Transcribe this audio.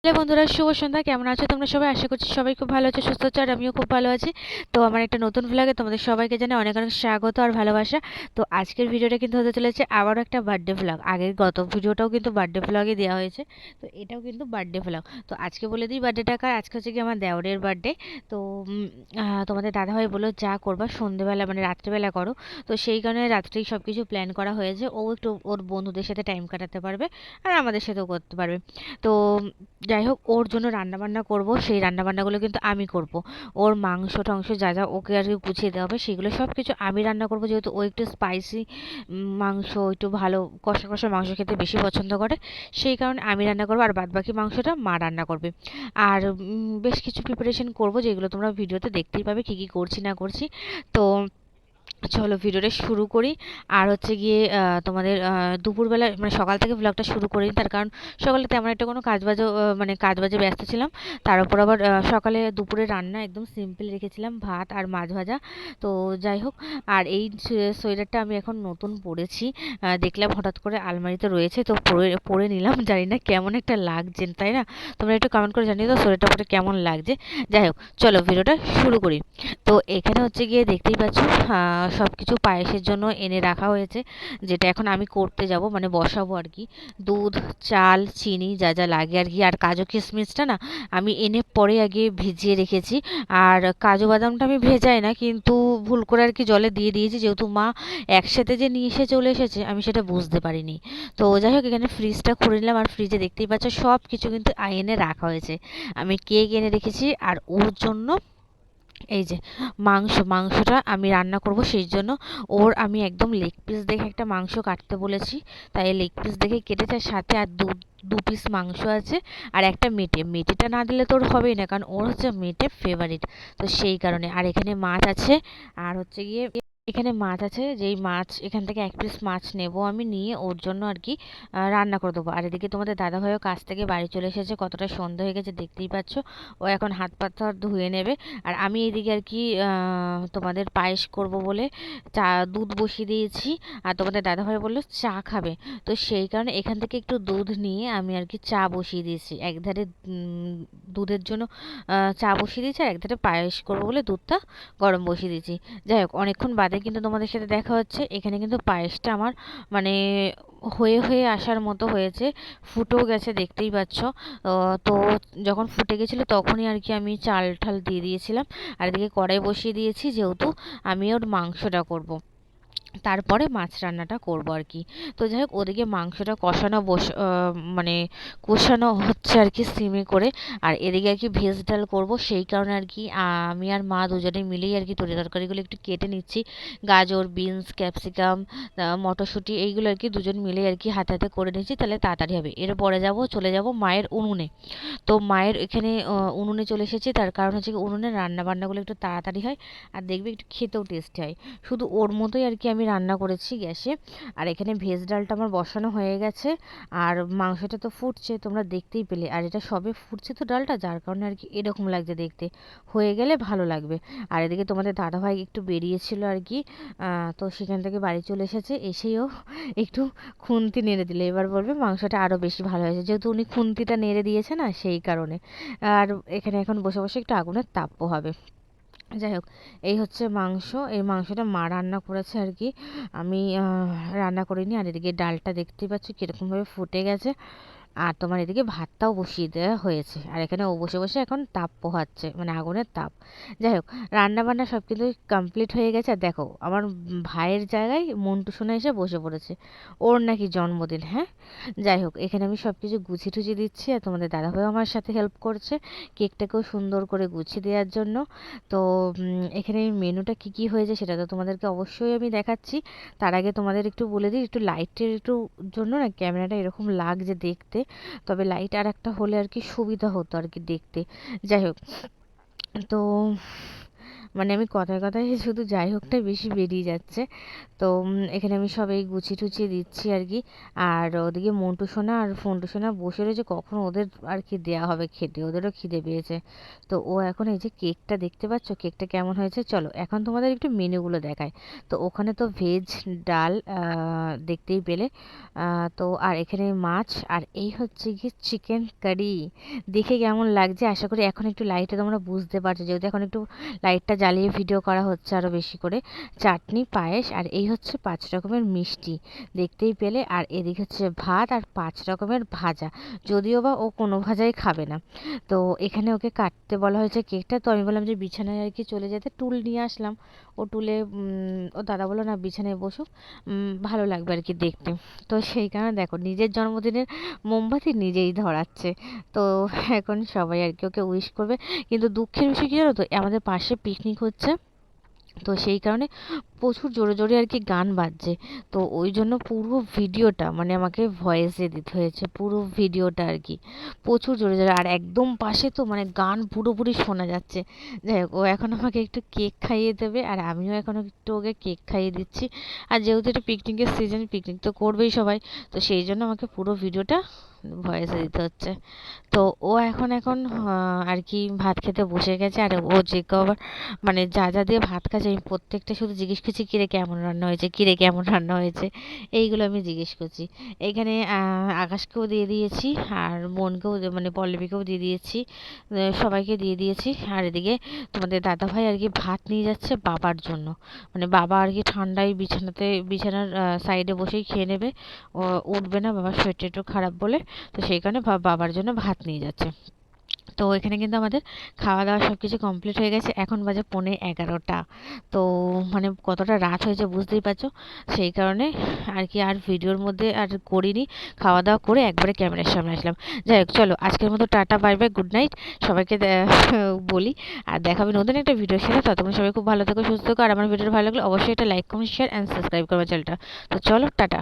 Hello বন্ধুরা, শুভ সন্ধ্যা। কেমন আছো তোমরা সবাই? আশা করছি সবাই খুব ভালো আছো, সুস্থ আছো, আর আমিও খুব ভালো আছি। তো আমার একটা নতুন ভ্লগে তোমাদের সবাইকে জানাই অনেক অনেক স্বাগত আর ভালোবাসা। তো আজকের ভিডিওটা কিন্তু হতে চলেছে আবারও একটা বার্থডে ভ্লগ। আগের গত ভিডিওটাও কিন্তু বার্থডে ভ্লগে দেওয়া হয়েছে, তো এটাও কিন্তু বার্থডে ভ্লগ। তো আজকে বলে দিই বার্থডেটা কার। আজকে হচ্ছে কি আমার দেওরের বার্থডে। তো তোমাদের দাদাভাই বললো যা করবা সন্ধেবেলা মানে রাত্রিবেলা করো। তো সেই কারণে রাত্রেই সব কিছু প্ল্যান করা হয়েছে। ও একটু ওর বন্ধুদের সাথে টাইম কাটাতে পারবে আর আমাদের সাথেও করতে পারবে। তো যাই হোক, ওর জন্য রান্নাবান্না করব। সেই রান্নাবান্নাগুলো কিন্তু আমি করব। ওর মাংস টাংস যা যা ওকে আর কি গুছিয়ে দেওয়া হবে সেগুলো সব কিছু আমি রান্না করব, যেহেতু ও একটু স্পাইসি মাংস, একটু ভালো কষা কষা মাংস খেতে বেশি পছন্দ করে। সেই কারণে আমি রান্না করবো আর বাদবাকি মাংসটা মা রান্না করবে। আর বেশ কিছু প্রিপারেশন করব, যেগুলো তোমরা ভিডিওতে দেখতেই পাবে কী কী করছি না করছি। তো চলো ভিডিওটা শুরু করি। আর হচ্ছে গিয়ে তোমাদের দুপুরবেলা মানে সকাল থেকে ব্লগটা শুরু করিনি, তার কারণ সকালে তেমন একটা কোনো কাজবাজও মানে কাজবাজে ব্যস্ত ছিলাম। তার উপর আবার সকালে দুপুরে রান্না একদম সিম্পল রেখেছিলাম, ভাত আর মাছ ভাজা। তো যাই হোক, আর এই সোয়েটারটা আমি এখন নতুন পরেছি। দেখলাম হঠাৎ করে আলমারিতে রয়েছে, তো পরে পরে নিলাম। জানি না কেমন একটা লাগছে, তাই না? তোমরা একটু কমেন্ট করে জানিয়ে দাও সোয়েটারটা পরে কেমন লাগছে। যাই হোক, চলো ভিডিওটা শুরু করি। তো এখানে হচ্ছে গিয়ে দেখতেই পাচ্ছ সব কিছু পায়েসের জন্য এনে রাখা হয়েছে, যেটা এখন আমি করতে যাব মানে বসাবো আর কি। দুধ, চাল, চিনি যা যা লাগে আর কি। আর কাজু কিশমিশটা না আমি এনে পরে আগে ভিজিয়ে রেখেছি। আর কাজু বাদামটা আমি ভেজাই না, কিন্তু ভুল করে আর কি জলে দিয়ে দিয়েছি, যেহেতু মা একসাথে যে নিয়ে এসে চলে এসেছে আমি সেটা বুঝতে পারিনি। তো যাই হোক, এখানে ফ্রিজটা খুলে নিলাম। আর ফ্রিজে দেখতেই পাচ্ছ সব কিছু কিন্তু এনে রাখা হয়েছে। আমি কেক এনে রেখেছি আর ওর জন্য এই যে মাংসটা আমি রান্না করব, সেই জন্য ওর আমি একদম লেগ পিস দেখে একটা মাংস কাটতে বলেছি। তাই লেগ পিস দেখে কেটেছে, আর সাথে আর দু পিস মাংস আছে। আর একটা মেটেটা না দিলে তোর হবেই না, কারণ ওর হচ্ছে মেটে ফেভারিট। তো সেই কারণে। আর এখানে মাছ আছে। আর হচ্ছে গিয়ে এখানে মাছ আছে, যেই মাছ এখান থেকে এক পিস মাছ নেব আমি, নিয়ে ওর জন্য আর কি রান্না করে দেবো। আর এদিকে তোমাদের দাদাভাইও কাছ থেকে বাড়ি চলে এসেছে, কতটা সন্ধ্যা হয়ে গেছে দেখতেই পাচ্ছ। ও এখন হাত পা ধুয়ে নেবে। আর আমি এইদিকে আর কি তোমাদের পায়েস করব বলে চা দুধ বসিয়ে দিয়েছি। আর তোমাদের দাদাভাই বললো চা খাবে, তো সেই কারণে এখান থেকে একটু দুধ নিয়ে আমি আর কি চা বসিয়ে দিয়েছি। একধারে দুধের জন্য চা বসিয়ে দিয়েছি, আর একধারে পায়েস করবো বলে দুধটা গরম বসিয়ে দিয়েছি। যাই হোক, অনেকক্ষণ বাদে কিন্তু তোমাদের সাথে দেখা হচ্ছে। এখানে কিন্তু পায়েসটা আমার মানে হয়ে হয়ে আসার মতো হয়েছে, ফুটেও গেছে দেখতেই পাচ্ছ। তো যখন ফুটে গেছিলো তখনই আর কি আমি চাল ঠাল দিয়ে দিয়েছিলাম। আর এদিকে কড়াই বসিয়ে দিয়েছি, যেহেতু আমি ওর মাংসটা করব, তারপরে মাছ রান্নাটা করব আর কি। তো যাই হোক, ওদিকে মাংসটা মানে কষানো হচ্ছে আর কি সিমে করে। আর এদিকে আর কি ভেজ ডাল করব, সেই কারণে আর কি আমি আর মা দুজনে মিলেই আর কি তরি তরকারিগুলো একটু কেটে নিচ্ছি। গাজর, বিনস, ক্যাপসিকাম, মটরশুঁটি এইগুলো আর কি দুজন মিলেই আর কি হাতে হাতে করে নিচ্ছি, তাহলে তাড়াতাড়ি হবে। এরপরে চলে যাব মায়ের উনুনে। তো মায়ের এখানে উনুনে চলে এসেছি, তার কারণ হচ্ছে কি উনুনে রান্না বান্নাগুলো একটু তাড়াতাড়ি হয়, আর দেখবে একটু খেতেও টেস্টি হয়। শুধু ওর মতোই আর কি আমি রান্না করেছি গ্যাসে। আর এখানে ভেজ ডালটা আমার বসানো হয়ে গেছে। আর মাংসটা তো ফুটছে, তোমরা দেখতেই পেলে। আর এটা সবে ফুটছে তো ডালটা, যার কারণে আর কি এরকম লাগছে দেখতে। হয়ে গেলে ভালো লাগবে। আর এদিকে তোমাদের দাদাভাই একটু বেরিয়েছিল আর কি, তো সেখান থেকে বাড়ি চলে এসেছে। এসেও একটু খুন্তি নেড়ে দিলে এবার বলবে মাংসটা আরও বেশি ভালো হয়েছে, যেহেতু উনি খুন্তিটা নেড়ে দিয়েছে না, সেই কারণে। আর এখানে এখন বসে বসে একটু আগুনের তাপও হবে। যাই হোক, এই হচ্ছে মাংস। এই মাংসটা মা রান্না করেছে আর কি, আমি রান্না করিনি। আর এদিকে ডালটা দেখতেই পাচ্ছি কীরকমভাবে ফুটে গেছে। আর তোমার এদিকে ভাতটাও বসিয়ে দেওয়া হয়েছে, আর এখানে ও বসে বসে এখন তাপ পোহাচ্ছে, মানে আগুনের তাপ। যাই হোক, রান্না বান্না সব কিন্তু কমপ্লিট হয়ে গেছে। আর দেখো, আমার ভাইয়ের জায়গায় মন্টু সোনা এসে বসে পড়েছে, ওর নাকি জন্মদিন। হ্যাঁ, যাই হোক, এখানে আমি সব কিছু গুছিয়ে টুছিয়ে দিচ্ছি, আর তোমাদের দাদাভাইও আমার সাথে হেল্প করছে কেকটাকেও সুন্দর করে গুছিয়ে দেওয়ার জন্য। তো এখানে মেনুটা কি কি হয়েছে সেটা তো তোমাদেরকে অবশ্যই আমি দেখাচ্ছি। তার আগে তোমাদের একটু বলে দিই, একটু লাইটের একটু জন্য না ক্যামেরাটা এরকম লাগছে দেখতে। তবে লাইট আর একটা হলে আর কি সুবিধা হতো আর কি দেখতে। যাই হোক, তো মানে আমি কথায় কথায় শুধু যাই হোকটা বেশি বেরিয়ে যাচ্ছে। তো এখানে আমি সব এই গুছিয়ে টুছিয়ে দিচ্ছি আর কি। আর ওদিকে মন্টু সোনা আর ফন্টু সোনা বসে রয়েছে, কখন ওদের আর কি দেয়া হবে খেতে, ওদেরও খিদে পেয়েছে। তো ও এখন এই যে কেকটা দেখতে পাচ্ছ, কেকটা কেমন হয়েছে, চলো এখন তোমাদের একটু মেনুগুলো দেখায়। তো ওখানে তো ভেজ ডাল দেখতেই পেলে। তো আর এখানে মাছ, আর এই হচ্ছে কি চিকেন কারি। দেখে কেমন লাগছে আশা করি এখন একটু লাইটে তোমরা বুঝতে পারছো, যেহেতু এখন একটু লাইটটা জ্বালিয়ে ভিডিও করা হচ্ছে আরও বেশি করে। চাটনি, পায়েস, আর এই হচ্ছে 5 রকমের মিষ্টি দেখতেই পেলে। আর এদিকে হচ্ছে ভাত আর 5 রকমের ভাজা, যদিও বা ও কোনো ভাজাই খাবে না। তো এখানে ওকে কাটতে বলা হয়েছে কেকটা। তো আমি বললাম যে বিছানায় আর কি চলে যেতে, টুল নিয়ে আসলাম। ও টুলে ও দাদা বললো না বিছানায় বসুক, ভালো লাগবে আর কি দেখতে। তো সেই কারণে দেখো নিজের জন্মদিনের মোমবাতি নিজেই ধরাচ্ছে। তো এখন সবাই আর কি ওকে উইশ করবে। কিন্তু দুঃখের বিষয় কী জানো তো, আমাদের পাশে পিকনিক হচ্ছে। তো সেই কারণে প্রচুর জোরে জোরে আর কি গান বাজছে। তো ওই জন্য পুরো ভিডিওটা মানে আমাকে ভয়েসে দিতে হয়েছে, পুরো ভিডিওটা আর কি প্রচুর জোরে জোরে। আর একদম পাশে তো মানে গান পুরোপুরি শোনা যাচ্ছে। যাই হোক, ও এখন আমাকে একটু কেক খাইয়ে দেবে, আর আমিও এখন একটু ওকে কেক খাইয়ে দিচ্ছি। আর যেহেতু এটা পিকনিকের সিজন, পিকনিক তো করবেই সবাই, তো সেই জন্য আমাকে পুরো ভিডিওটা ভয়েসে দিতে হচ্ছে। তো ও এখন আর কি ভাত খেতে বসে গেছে। আর ও যে কবার মানে যা যা দিয়ে ভাত খাচ্ছে, আমি প্রত্যেকটা শুধু জিজ্ঞেস করছি কিরে কেমন রান্না হয়েছে, কিরে কেমন রান্না হয়েছে, এইগুলো আমি জিজ্ঞেস করছি। এখানে আকাশকেও দিয়ে দিয়েছি, আর বোনকেও মানে পল্লবীকেও দিয়ে দিয়েছি, সবাইকে দিয়ে দিয়েছি। আর এদিকে তোমাদের দাদাভাই আর কি ভাত নিয়ে যাচ্ছে বাবার জন্য। মানে বাবা আর কি ঠান্ডায় বিছানার সাইডে বসেই খেয়ে নেবে, ও উঠবে না, বাবার শরীরটা একটু খারাপ বলে। তো সেই কারণে বাবার জন্য ভাত নিয়ে যাচ্ছে। তো এখানে কিন্তু আমাদের খাওয়া দাওয়া সব কিছু কমপ্লিট হয়ে গেছে, এখন বাজে 11:15। তো মানে কতটা রাত হয়েছে বুঝতেই পারছো। সেই কারণে আর কি আর ভিডিওর মধ্যে আর করিনি, খাওয়া দাওয়া করে একবারে ক্যামেরার সামনে আসলাম। যাই হোক চলো আজকের মতো tata, bye bye, good night সবাইকে বলি। আর দেখাবে নতুন একটা ভিডিওর সাথে, ততক্ষণ সবাই খুব ভালো থেকো, সুস্থ থেকো। আর আমার ভিডিওটা ভালো লাগলে অবশ্যই একটা like, comment, share and subscribe করবে চ্যানেলটা। তো চলো টাটা।